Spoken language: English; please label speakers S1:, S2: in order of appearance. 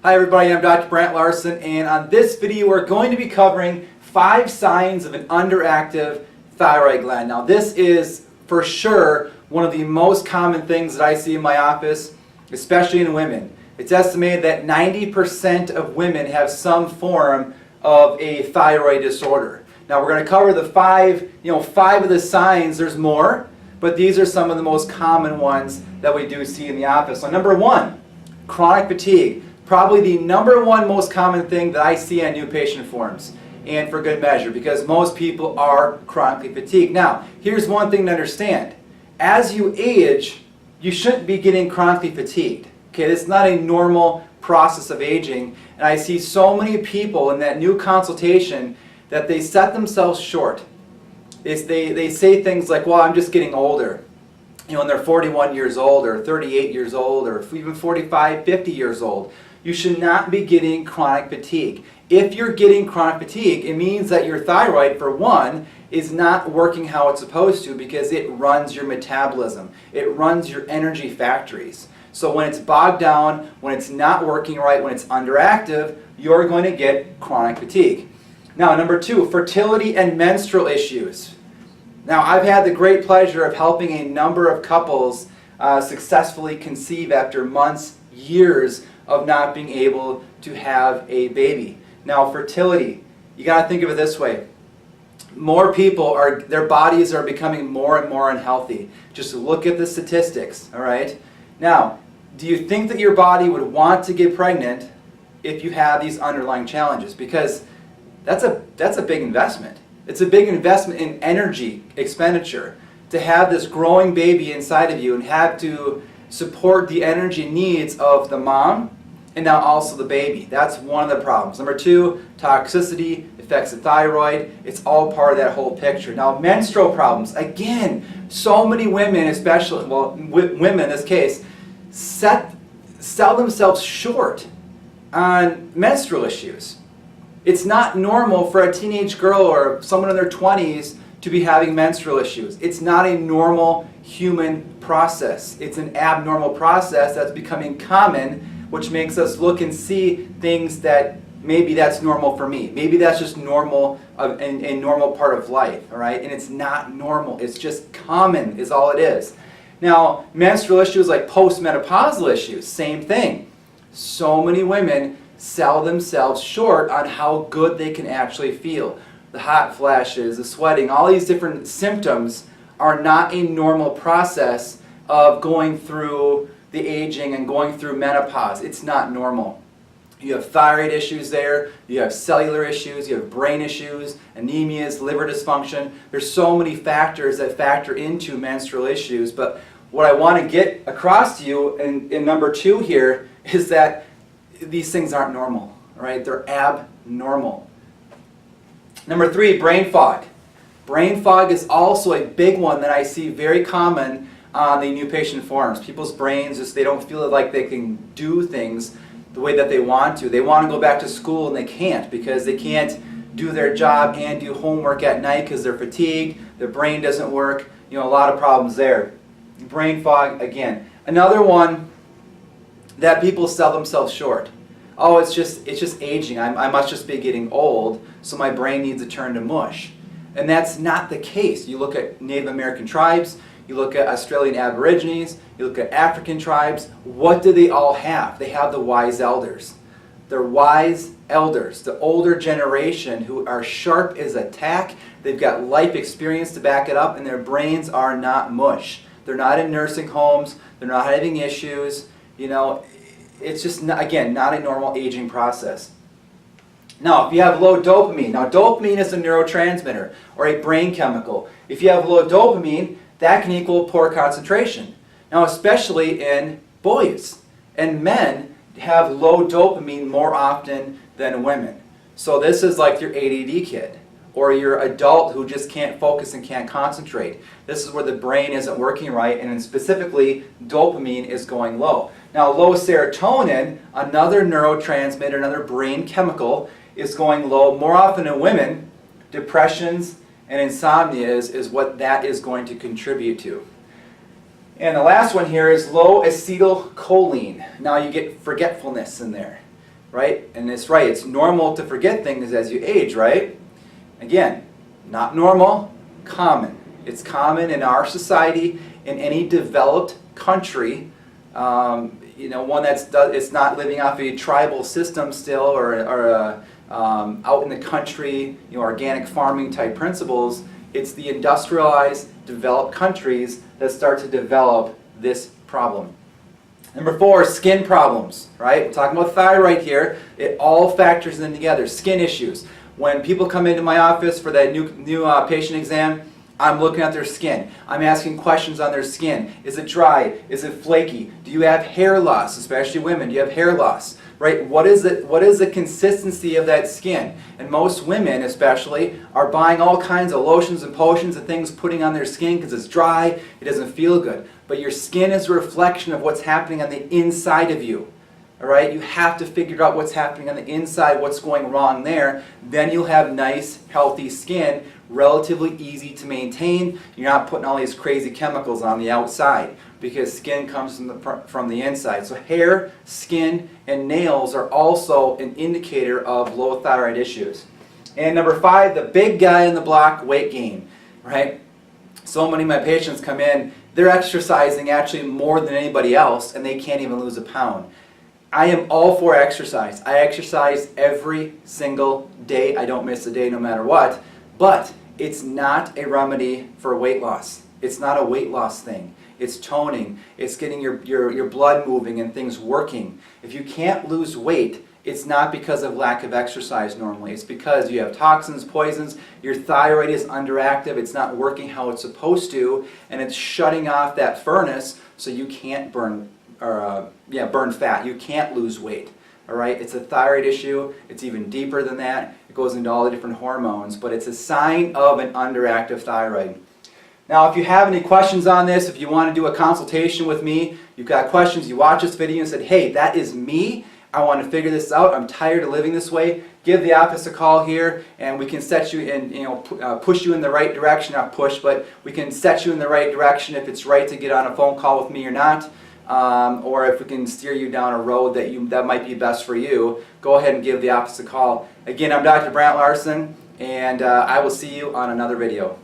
S1: Hi everybody, I'm Dr. Brant Larsen, and on this video we're going to be covering 5 signs of an underactive thyroid gland. Now this is for sure one of the most common things that I see in my office, especially in women. It's estimated that 90% of women have some form of a thyroid disorder. Now we're going to cover the 5 of the signs. There's more, but these are some of the most common ones that we do see in the office. So number 1, chronic fatigue. Probably the number 1 most common thing that I see on new patient forms, and for good measure, because most people are chronically fatigued. Now, here's one thing to understand. As you age, you shouldn't be getting chronically fatigued. Okay, this is not a normal process of aging, and I see so many people in that new consultation that they set themselves short. They say things like, well, I'm just getting older. And they're 41 years old, or 38 years old, or even 45, 50 years old. You should not be getting chronic fatigue. If you're getting chronic fatigue, it means that your thyroid, for one, is not working how it's supposed to, because it runs your metabolism. It runs your energy factories. So when it's bogged down, when it's not working right, when it's underactive, you're going to get chronic fatigue. Now, number 2, fertility and menstrual issues. Now, I've had the great pleasure of helping a number of couples successfully conceive after months, years of not being able to have a baby. Now, fertility, you got to think of it this way. More people, their bodies are becoming more and more unhealthy. Just look at the statistics, all right? Now, do you think that your body would want to get pregnant if you have these underlying challenges? Because that's a big investment. It's a big investment in energy expenditure to have this growing baby inside of you and have to support the energy needs of the mom and now also the baby. That's one of the problems. Number 2, toxicity affects the thyroid. It's all part of that whole picture. Now, menstrual problems. Again, so many women, especially, women in this case, sell themselves short on menstrual issues. It's not normal for a teenage girl or someone in their 20s to be having menstrual issues. It's not a normal human process. It's an abnormal process that's becoming common, which makes us look and see things that maybe that's normal for me. Maybe that's just normal, a normal part of life, all right? And it's not normal. It's just common is all it is. Now, menstrual issues like postmenopausal issues, same thing. So many women sell themselves short on how good they can actually feel. The hot flashes, the sweating, all these different symptoms are not a normal process of going through the aging and going through menopause. It's not normal. You have thyroid issues there, you have cellular issues, you have brain issues, anemias, liver dysfunction. There's so many factors that factor into menstrual issues, but what I want to get across to you in number 2 here is that these things aren't normal, right? They're abnormal. Number 3, brain fog. Brain fog is also a big one that I see very common on the new patient forms. People's brains, they don't feel like they can do things the way that they want to. They want to go back to school and they can't, because they can't do their job and do homework at night because they're fatigued, their brain doesn't work, a lot of problems there. Brain fog, again. Another one that people sell themselves short. Oh, it's just aging. I must just be getting old, so my brain needs to turn to mush. And that's not the case. You look at Native American tribes, you look at Australian Aborigines, you look at African tribes. What do they all have? They have the wise elders. They're wise elders, the older generation who are sharp as a tack. They've got life experience to back it up, and their brains are not mush. They're not in nursing homes. They're not having issues. It's just, again, not a normal aging process. Now, if you have low dopamine, now dopamine is a neurotransmitter or a brain chemical. If you have low dopamine, that can equal poor concentration. Now, especially in boys, and men have low dopamine more often than women. So this is like your ADD kid, or your adult who just can't focus and can't concentrate. This is where the brain isn't working right, and then specifically dopamine is going low. Now, low serotonin, another neurotransmitter, another brain chemical, is going low more often in women. Depressions and insomnia is what that is going to contribute to. And the last one here is low acetylcholine. Now you get forgetfulness in there. right? And it's right, it's normal to forget things as you age, right? Again, not normal, common. It's common in our society, in any developed country, one it's not living off a tribal system still, or out in the country, organic farming type principles. It's the industrialized, developed countries that start to develop this problem. Number 4, skin problems, right? We're talking about thyroid here. It all factors in together. Skin issues. When people come into my office for that new patient exam, I'm looking at their skin. I'm asking questions on their skin. Is it dry? Is it flaky? Do you have hair loss? Especially women, do you have hair loss? Right? What is the consistency of that skin? And most women, especially, are buying all kinds of lotions and potions and things putting on their skin because it's dry, it doesn't feel good. But your skin is a reflection of what's happening on the inside of you. All right? You have to figure out what's happening on the inside, what's going wrong there. Then you'll have nice, healthy skin, relatively easy to maintain. You're not putting all these crazy chemicals on the outside, because skin comes from the inside. So hair, skin, and nails are also an indicator of low thyroid issues. And number 5, the big guy in the block, weight gain. Right? So many of my patients come in, they're exercising actually more than anybody else, and they can't even lose a pound. I am all for exercise. I exercise every single day. I don't miss a day no matter what. But it's not a remedy for weight loss. It's not a weight loss thing. It's toning. It's getting your blood moving and things working. If you can't lose weight, it's not because of lack of exercise normally. It's because you have toxins, poisons, your thyroid is underactive, it's not working how it's supposed to, and it's shutting off that furnace so you can't burn fat. You can't lose weight. All right? It's a thyroid issue. It's even deeper than that. It goes into all the different hormones, but it's a sign of an underactive thyroid. Now, if you have any questions on this, if you want to do a consultation with me, you've got questions, you watch this video and said, hey, that is me. I want to figure this out. I'm tired of living this way. Give the office a call here, and we can set you in, push you in the right direction. Not push, but we can set you in the right direction if it's right to get on a phone call with me or not. Or if we can steer you down a road that might be best for you, go ahead and give the office a call. Again, I'm Dr. Brant Larsen, and I will see you on another video.